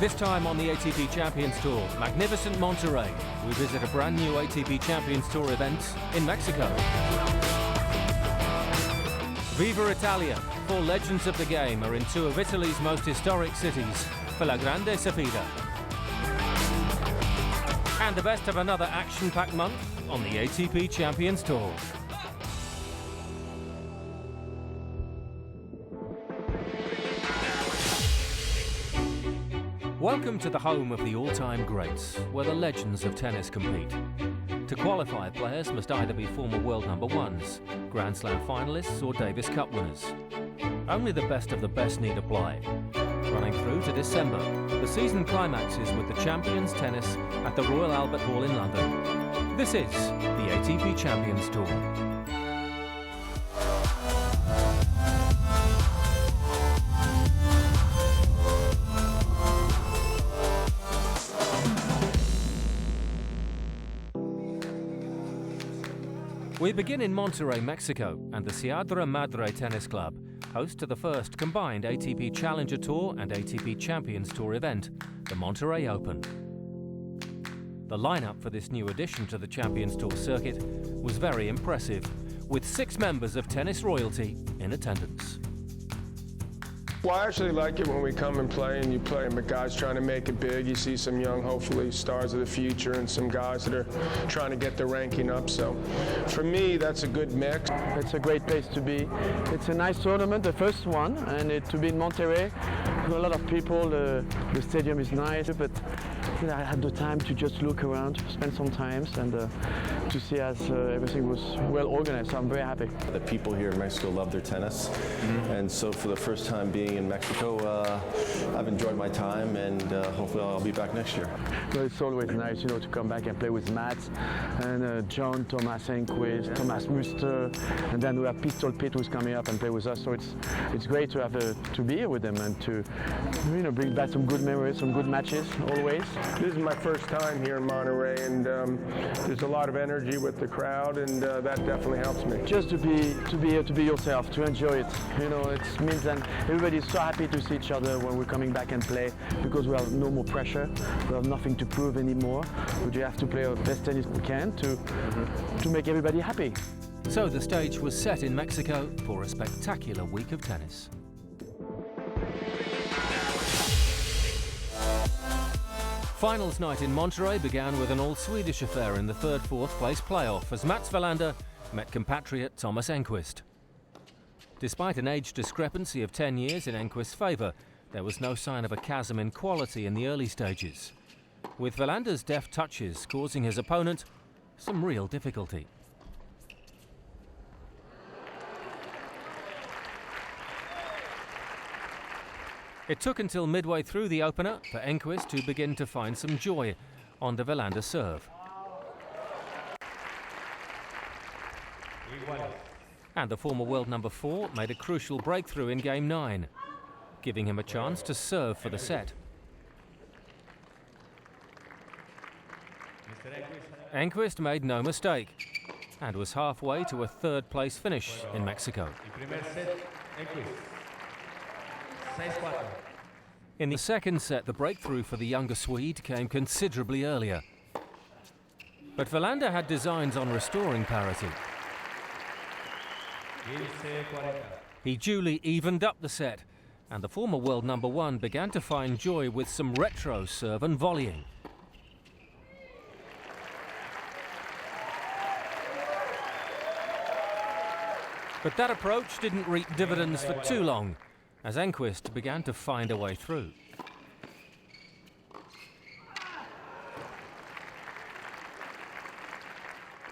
This time on the ATP Champions Tour, magnificent Monterrey, we visit a brand new ATP Champions Tour event in Mexico. Viva Italia! 4 legends of the game are in 2 of Italy's most historic cities for La Grande Sfida. And the best of another action-packed month on the ATP Champions Tour. Welcome to the home of the all-time greats, where the legends of tennis compete. To qualify, players must either be former world number ones, Grand Slam finalists or Davis Cup winners. Only the best of the best need apply. Running through to December, the season climaxes with the Champions Tennis at the Royal Albert Hall in London. This is the ATP Champions Tour. We begin in Monterrey, Mexico, and the Sierra Madre Tennis Club, host to the first combined ATP Challenger Tour and ATP Champions Tour event, the Monterrey Open. The lineup for this new addition to the Champions Tour circuit was very impressive, with 6 members of tennis royalty in attendance. Well, I actually like it when we come and play and you play with guys trying to make it big. You see some young, hopefully, stars of the future and some guys that are trying to get the ranking up. So for me, that's a good mix. It's a great place to be. It's a nice tournament, the first one, and to be in Monterrey. A lot of people, the stadium is nice, but I had the time to just look around, spend some time, and to see as everything was well organized. So I'm very happy. The people here in Mexico love their tennis, and so for the first time being in Mexico, I've enjoyed my time, and hopefully I'll be back next year. Well, it's always nice, to come back and play with Matt and John, Thomas Enquist, Thomas Muster, and then we have Pistol Pete who's coming up and play with us. So it's great to have to be here with them and to bring back some good memories, some good matches always. This is my first time here in Monterrey, and there's a lot of energy with the crowd, and that definitely helps me. Just to be here, to be yourself, to enjoy it. It means that everybody's so happy to see each other when we're coming back and play, because we have no more pressure, we have nothing to prove anymore. We just have to play our best tennis we can to make everybody happy. So the stage was set in Mexico for a spectacular week of tennis. Finals night in Monterrey began with an all-Swedish affair in the 3rd-4th place playoff as Mats Wilander met compatriot Thomas Enquist. Despite an age discrepancy of 10 years in Enquist's favour, there was no sign of a chasm in quality in the early stages, with Wilander's deft touches causing his opponent some real difficulty. It took until midway through the opener for Enquist to begin to find some joy on the Wilander serve. And the former world number 4 made a crucial breakthrough in Game 9, giving him a chance to serve for the set. Enquist made no mistake and was halfway to a 3rd place finish in Mexico. In the 2nd set, the breakthrough for the younger Swede came considerably earlier. But Wilander had designs on restoring parity. He duly evened up the set, and the former world number 1 began to find joy with some retro serve and volleying. But that approach didn't reap dividends for too long, as Enquist began to find a way through.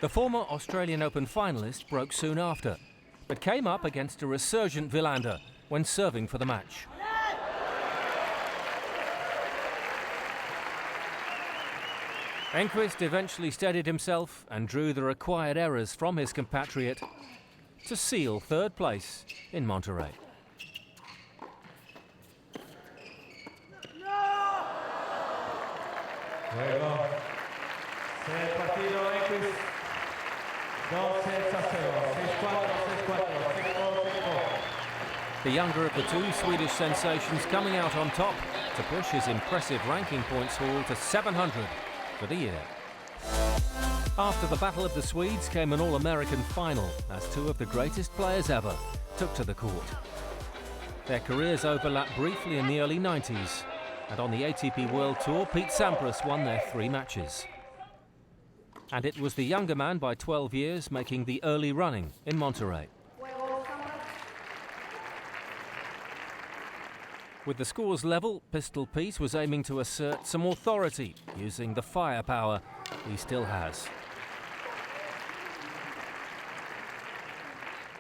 The former Australian Open finalist broke soon after, but came up against a resurgent Wilander when serving for the match. Enquist eventually steadied himself and drew the required errors from his compatriot to seal 3rd place in Monterrey. Luego, el partido Enquist 2-0, 6-4, 6-4, 6-4. The younger of the two Swedish sensations coming out on top to push his impressive ranking points haul to 700 for the year. After the Battle of the Swedes came an All-American final as two of the greatest players ever took to the court. Their careers overlapped briefly in the early 90s, and on the ATP World Tour, Pete Sampras won their 3 matches. And it was the younger man by 12 years making the early running in Monterrey. With the scores level, Pistol Pete was aiming to assert some authority using the firepower he still has.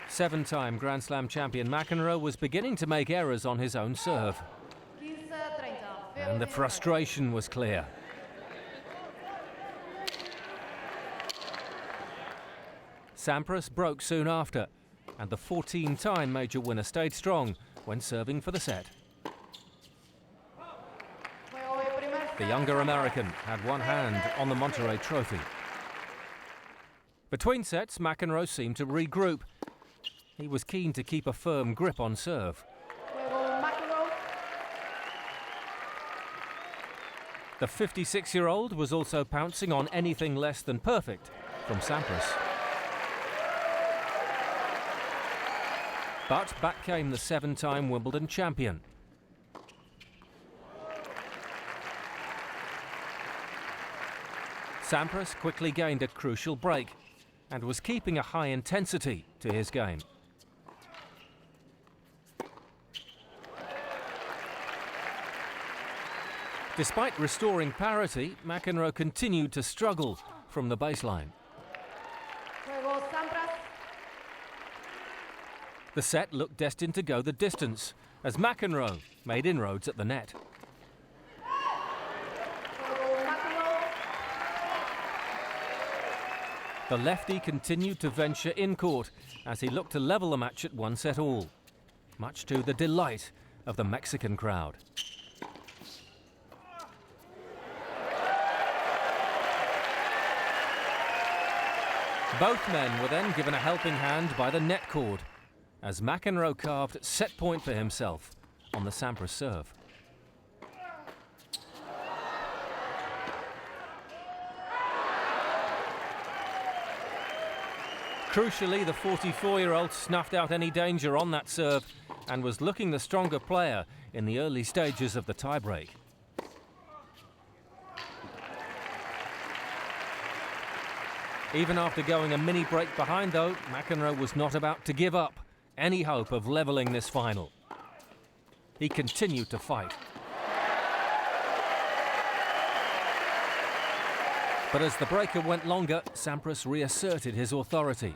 7-time Grand Slam champion McEnroe was beginning to make errors on his own serve. And the frustration was clear. Sampras broke soon after, and the 14-time major winner stayed strong when serving for the set. The younger American had one hand on the Monterrey trophy. Between sets, McEnroe seemed to regroup. He was keen to keep a firm grip on serve. The 56-year-old was also pouncing on anything less than perfect from Sampras. But back came the 7-time Wimbledon champion. Sampras quickly gained a crucial break and was keeping a high intensity to his game. Despite restoring parity, McEnroe continued to struggle from the baseline. The set looked destined to go the distance as McEnroe made inroads at the net. The lefty continued to venture in court as he looked to level the match at 1-set-all, much to the delight of the Mexican crowd. Both men were then given a helping hand by the net cord as McEnroe carved set point for himself on the Sampras serve. Crucially, the 44-year-old snuffed out any danger on that serve and was looking the stronger player in the early stages of the tiebreak. Even after going a mini break behind, though, McEnroe was not about to give up any hope of levelling this final. He continued to fight. But as the breaker went longer, Sampras reasserted his authority.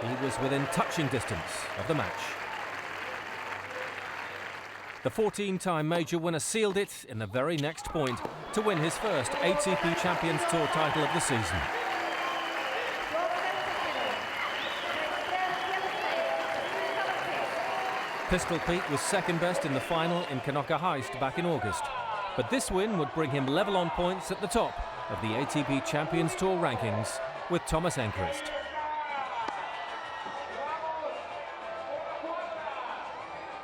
He was within touching distance of the match. The 14-time major winner sealed it in the very next point to win his first ATP Champions Tour title of the season. Pistol Pete was second best in the final in Kanoka Heist back in August, but this win would bring him level on points at the top of the ATP Champions Tour rankings with Thomas Enquist.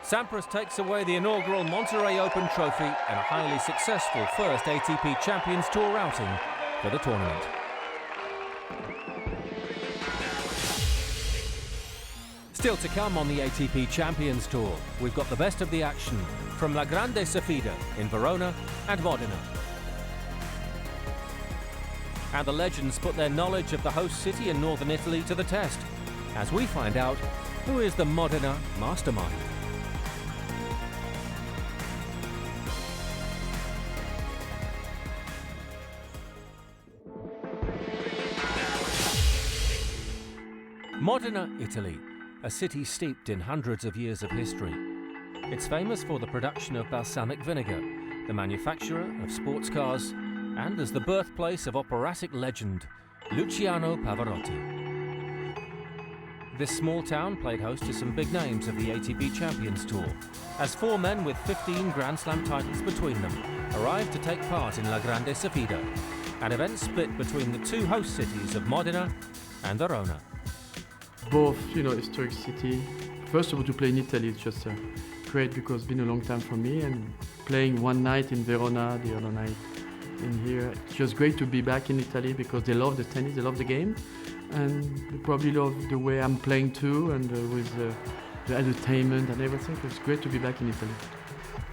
Sampras takes away the inaugural Monterrey Open trophy and a highly successful first ATP Champions Tour outing for the tournament. Still to come on the ATP Champions Tour, we've got the best of the action from La Grande Sfida in Verona and Modena. And the legends put their knowledge of the host city in northern Italy to the test, as we find out who is the Modena mastermind. Modena, Italy, a city steeped in hundreds of years of history. It's famous for the production of balsamic vinegar, the manufacturer of sports cars, and as the birthplace of operatic legend Luciano Pavarotti. This small town played host to some big names of the ATP Champions Tour, as 4 men with 15 Grand Slam titles between them arrived to take part in La Grande Sfida, an event split between the 2 host cities of Modena and Verona. Both, historic city, First of all, to play in Italy is just great because it's been a long time for me, and playing one night in Verona, the other night in here. It's just great to be back in Italy because they love the tennis, they love the game, and they probably love the way I'm playing too, and with the entertainment and everything. It's great to be back in Italy.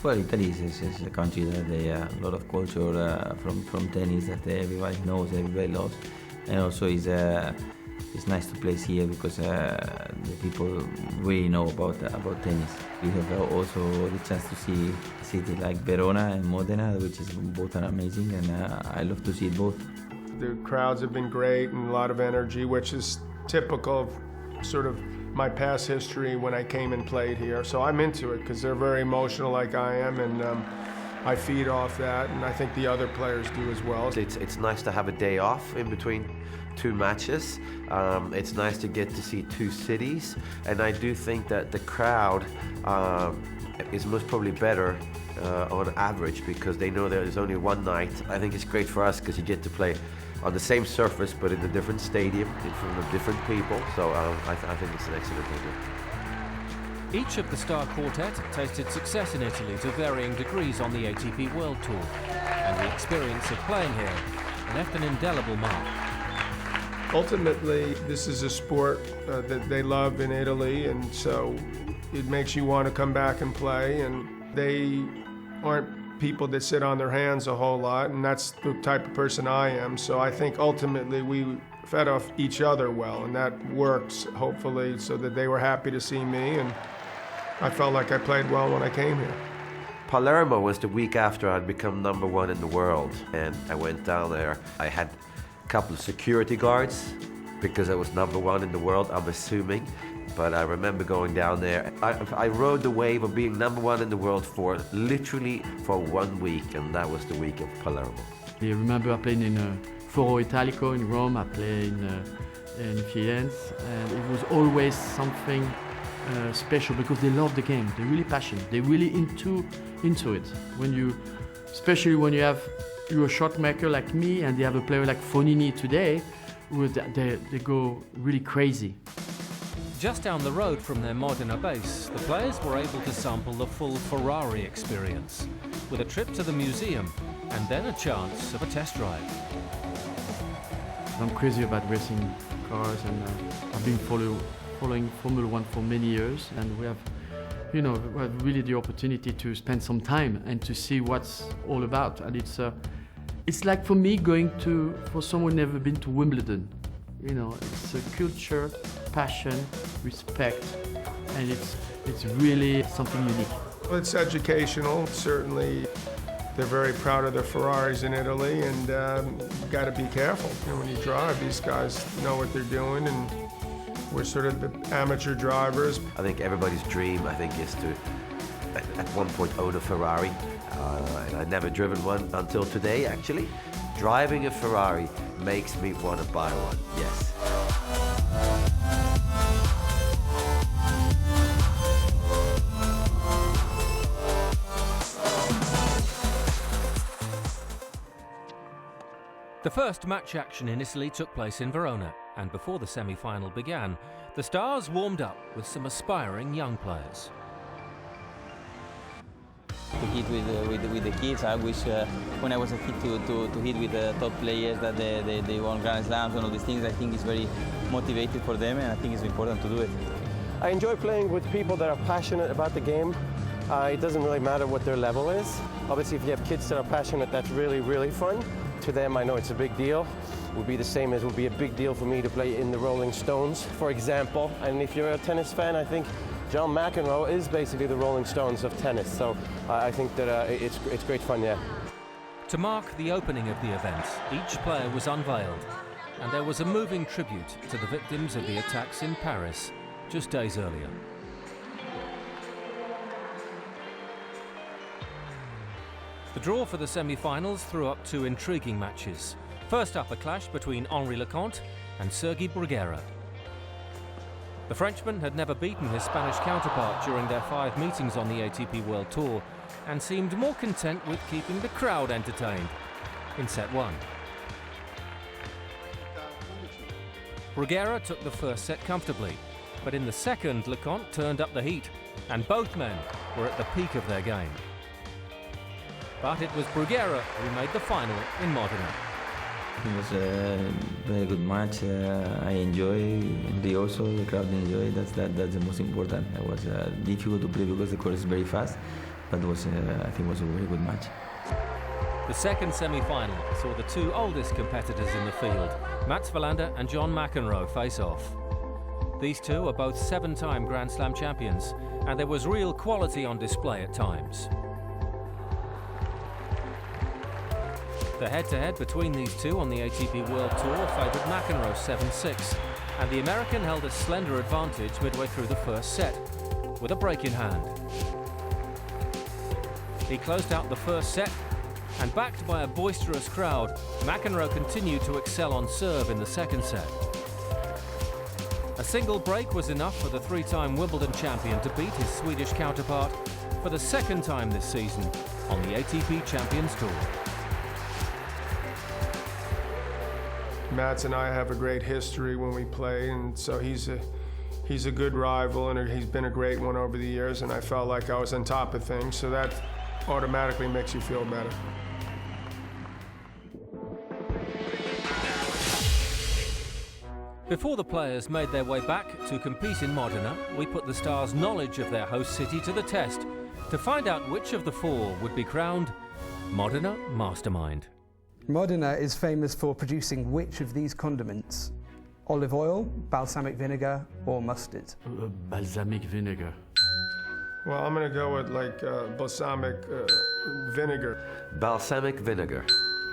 Well, Italy is a country that they a lot of culture from tennis that everybody knows, everybody loves, and also it's nice to play here because the people really know about tennis. We have also the chance to see a city like Verona and Modena, which is both are amazing, and I love to see both. The crowds have been great and a lot of energy, which is typical of sort of my past history when I came and played here. So I'm into it because they're very emotional like I am, and I feed off that, and I think the other players do as well. It's nice to have a day off in between two matches. It's nice to get to see two cities, and I do think that the crowd is most probably better on average because they know there's only one night. I think it's great for us because you get to play on the same surface but in a different stadium in front of different people, so I think it's an excellent idea. Each of the star quartet tasted success in Italy to varying degrees on the ATP World Tour, and the experience of playing here left an indelible mark. Ultimately, this is a sport that they love in Italy, and so it makes you want to come back and play, and they aren't people that sit on their hands a whole lot, and that's the type of person I am. So I think ultimately we fed off each other well, and that works, hopefully, so that they were happy to see me, and I felt like I played well when I came here. Palermo was the week after I'd become #1 in the world, and I went down there. I had a couple of security guards because I was #1 in the world, I'm assuming. But I remember going down there. I rode the wave of being #1 in the world for literally for 1 week, and that was the week of Palermo. I remember I played in Foro Italico in Rome, I played in Firenze, and it was always something special because they love the game. They're really passionate. They're really into it. Especially when you're a shot maker like me, and they have a player like Fonini today, they go really crazy. Just down the road from their Modena base, the players were able to sample the full Ferrari experience, with a trip to the museum and then a chance of a test drive. I'm crazy about racing cars, and I've been following Formula 1 for many years, and we have really the opportunity to spend some time and to see what's all about. And it's like for me for someone never been to Wimbledon. It's a culture, passion, respect, and it's really something unique. Well, it's educational, certainly. They're very proud of their Ferraris in Italy, and you got to be careful. When you drive, these guys know what they're doing, and we're sort of the amateur drivers. I think everybody's dream, is to, at one point, own a Ferrari. And I'd never driven one until today, actually. Driving a Ferrari makes me want to buy one, yes. The first match action in Italy took place in Verona, and before the semi-final began, the stars warmed up with some aspiring young players. To hit with the kids, I wish when I was a kid to hit with the top players that they won Grand Slams and all these things. I think it's very motivated for them, and I think it's important to do it. I enjoy playing with people that are passionate about the game. It doesn't really matter what their level is. Obviously, if you have kids that are passionate, that's really, really fun. To them, I know it's a big deal. It would be the same as it would be a big deal for me to play in the Rolling Stones, for example. And if you're a tennis fan, I think John McEnroe is basically the Rolling Stones of tennis. So I think that it's great fun, yeah. To mark the opening of the event, each player was unveiled, and there was a moving tribute to the victims of the attacks in Paris just days earlier. The draw for the semi-finals threw up two intriguing matches. First up, a clash between Henri Leconte and Sergi Bruguera. The Frenchman had never beaten his Spanish counterpart during their 5 meetings on the ATP World Tour and seemed more content with keeping the crowd entertained in set 1. Bruguera took the first set comfortably, but in the second, LeConte turned up the heat, and both men were at the peak of their game. But it was Bruguera who made the final in Modena. It was a very good match. I enjoy the also the crowd enjoy. That's the most important. It was difficult to play because the course is very fast, but it was I think it was a very good match. The second semi-final saw the two oldest competitors in the field, Mats Wilander and John McEnroe, face off. These two are both 7-time Grand Slam champions, and there was real quality on display at times. The head-to-head between these two on the ATP World Tour favoured McEnroe 7-6, and the American held a slender advantage midway through the first set, with a break in hand. He closed out the first set, and backed by a boisterous crowd, McEnroe continued to excel on serve in the second set. A single break was enough for the 3-time Wimbledon champion to beat his Swedish counterpart for the second time this season on the ATP Champions Tour. Mats and I have a great history when we play, and so he's a good rival, and he's been a great one over the years, and I felt like I was on top of things, so that automatically makes you feel better. Before the players made their way back to compete in Modena, we put the stars' knowledge of their host city to the test to find out which of the four would be crowned Modena Mastermind. Modena is famous for producing which of these condiments? Olive oil, balsamic vinegar, or mustard? Balsamic vinegar. Well, I'm gonna go with like balsamic vinegar. Balsamic vinegar.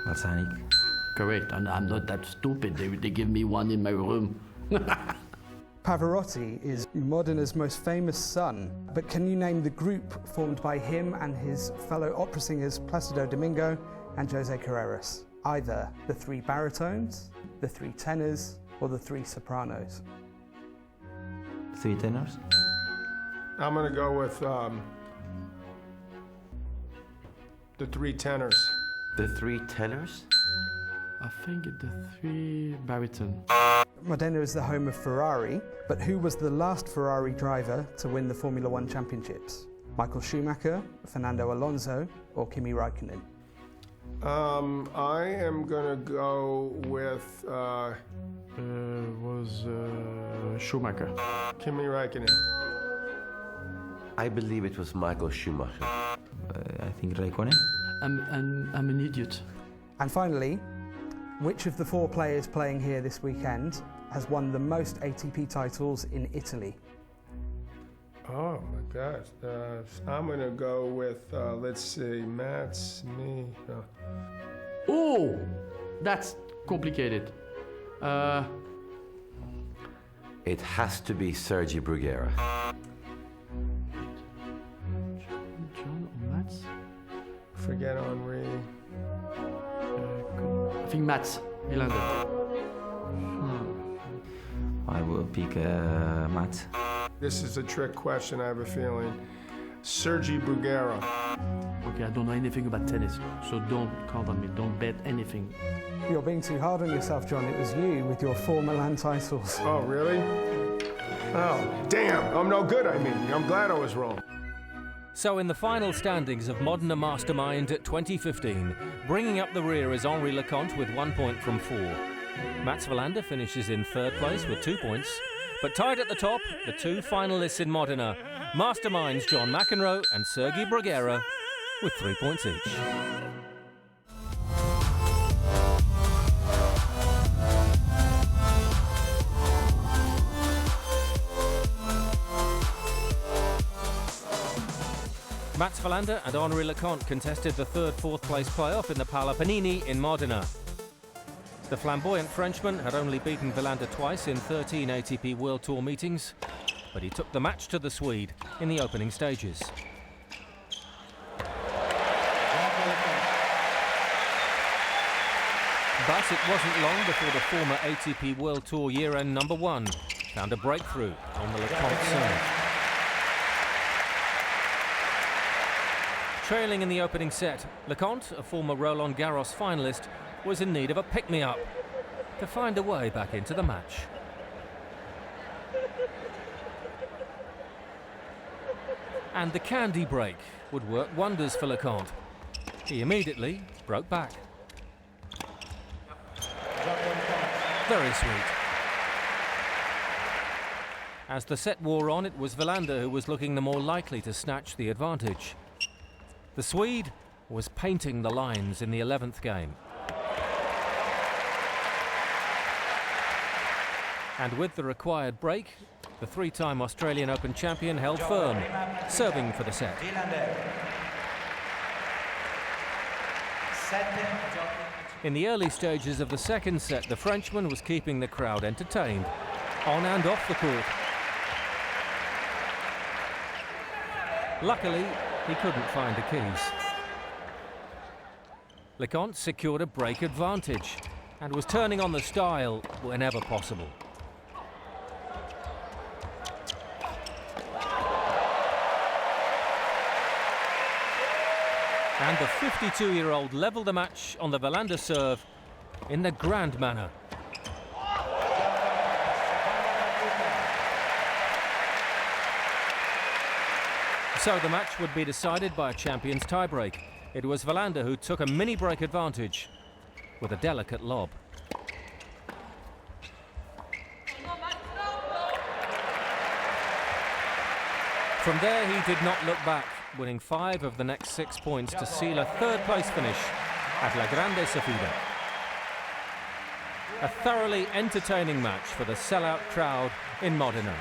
Balsamic. Correct, and I'm not that stupid. They give me one in my room. Pavarotti is Modena's most famous son, but can you name the group formed by him and his fellow opera singers Placido Domingo and Jose Carreras? Either the 3 baritones, the 3 tenors, or the 3 sopranos? 3 tenors? I'm gonna go with the 3 tenors. The 3 tenors? I think the 3 baritone. Modena is the home of Ferrari, but who was the last Ferrari driver to win the Formula 1 championships? Michael Schumacher, Fernando Alonso, or Kimi Raikkonen? I am gonna go with Schumacher. Kimi Raikkonen. I believe it was Michael Schumacher. I think Raikkonen. I'm an idiot. And finally, which of the 4 players playing here this weekend has won the most ATP titles in Italy? Oh my gosh. I'm gonna go with, let's see, Mats, me. Oh, that's complicated. It has to be Sergi Bruguera. John or Mats? Forget Henri. I think Mats Wilander. I will pick Mats. This is a trick question, I have a feeling. Sergi Bruguera. Okay, I don't know anything about tennis, so don't count on me. Don't bet anything. You're being too hard on yourself, John. It was you with your 4 Milan titles. Oh, really? Oh, damn, I'm no good, I mean. I'm glad I was wrong. So in the final standings of Modena Mastermind 2015, bringing up the rear is Henri LeConte with 1 point from 4. Mats Wilander finishes in 3rd place with 2 points. But tied at the top, the 2 finalists in Modena, Masterminds John McEnroe and Sergi Bruguera, with 3 points each. Mats Wilander and Henri LeConte contested the 3rd, 4th place playoff in the Pala Panini in Modena. The flamboyant Frenchman had only beaten Wilander twice in 13 ATP World Tour meetings, but he took the match to the Swede in the opening stages. But it wasn't long before the former ATP World Tour year-end #1 found a breakthrough on the LeConte serve. Trailing in the opening set, LeConte, a former Roland Garros finalist, was in need of a pick-me-up to find a way back into the match. And the candy break would work wonders for LeConte. He immediately broke back. Very sweet. As the set wore on, it was Wilander who was looking the more likely to snatch the advantage. The Swede was painting the lines in the 11th game. And with the required break, the three-time Australian Open champion held firm, serving for the set. In the early stages of the second set, the Frenchman was keeping the crowd entertained, on and off the court. Luckily, he couldn't find the keys. LeConte secured a break advantage and was turning on the style whenever possible. And the 52-year-old levelled the match on the Wilander serve in the grand manner. So the match would be decided by a champion's tiebreak. It was Wilander who took a mini break advantage with a delicate lob. From there he did not look back, winning 5 of the next 6 points to seal a third-place finish at La Grande Sofida. A thoroughly entertaining match for the sellout crowd in Modena.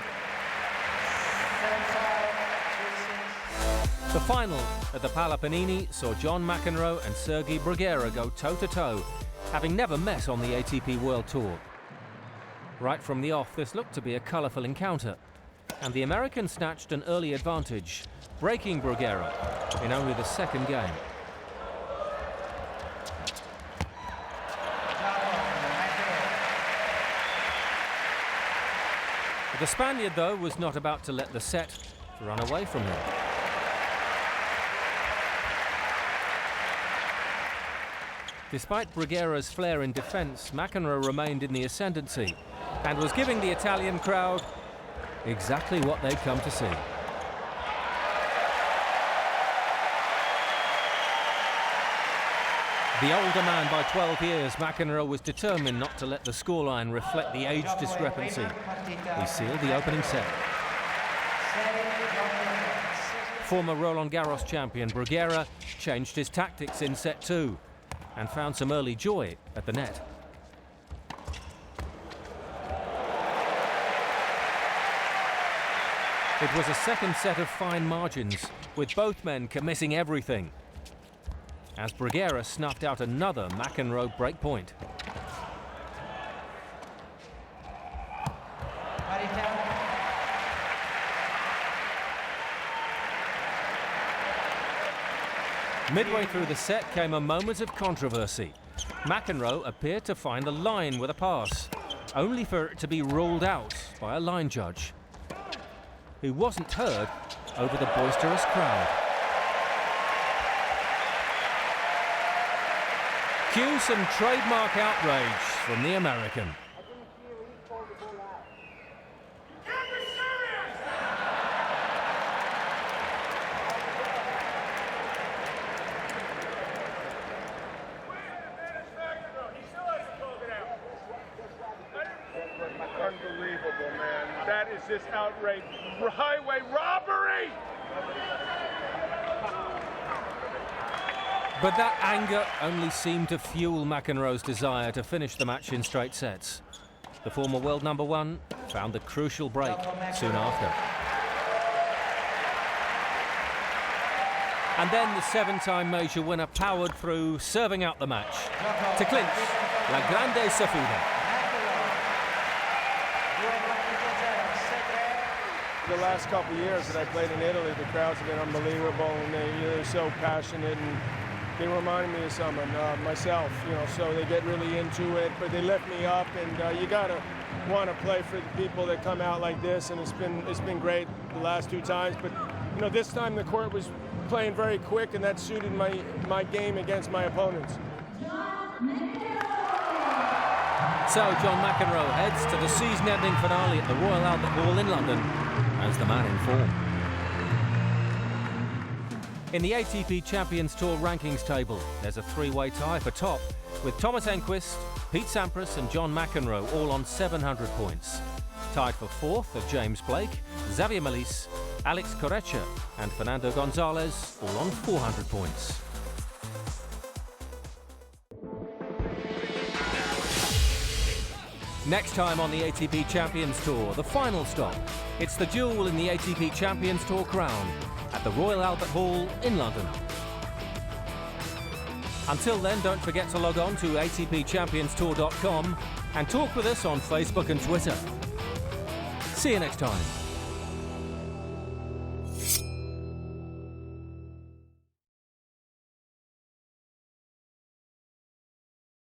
The final at the Pala Panini saw John McEnroe and Sergi Bruguera go toe-to-toe, having never met on the ATP World Tour. Right from the off, this looked to be a colourful encounter, and the American snatched an early advantage, breaking Bruguera in only the second game. The Spaniard, though, was not about to let the set run away from him. Despite Bruguera's flair in defence, McEnroe remained in the ascendancy and was giving the Italian crowd exactly what they'd come to see. The older man by 12 years, McEnroe was determined not to let the scoreline reflect the age discrepancy. He sealed the opening set. Former Roland Garros champion Bruguera changed his tactics in set 2 and found some early joy at the net. It was a second set of fine margins, with both men committing everything, as Bruguera snuffed out another McEnroe break point. Midway through the set came a moment of controversy. McEnroe appeared to find the line with a pass, only for it to be ruled out by a line judge, who wasn't heard over the boisterous crowd. Cue some trademark outrage from the American. Unbelievable, man. That is just outrage. Highway robbery! But that anger only seemed to fuel McEnroe's desire to finish the match in straight sets. The former world number 1 found the crucial break soon after. And then the 7-time major winner powered through, serving out the match to clinch La Grande Sofida. The last couple of years that I played in Italy, the crowds have been unbelievable, and they're so passionate, and they remind me of someone, myself, so they get really into it, but they lift me up, and you gotta want to play for the people that come out like this, and it's been great the last 2 times, but this time the court was playing very quick, and that suited my game against my opponents. So John McEnroe heads to the season-ending finale at the Royal Albert Hall in London as the man in form. In the ATP Champions Tour rankings table, there's a three-way tie for top, with Thomas Enquist, Pete Sampras and John McEnroe all on 700 points. Tied for fourth are James Blake, Xavier Malisse, Alex Corretja and Fernando Gonzalez, all on 400 points. Next time on the ATP Champions Tour, the final stop. It's the duel in the ATP Champions Tour crown at the Royal Albert Hall in London. Until then, don't forget to log on to atpchampionstour.com and talk with us on Facebook and Twitter. See you next time.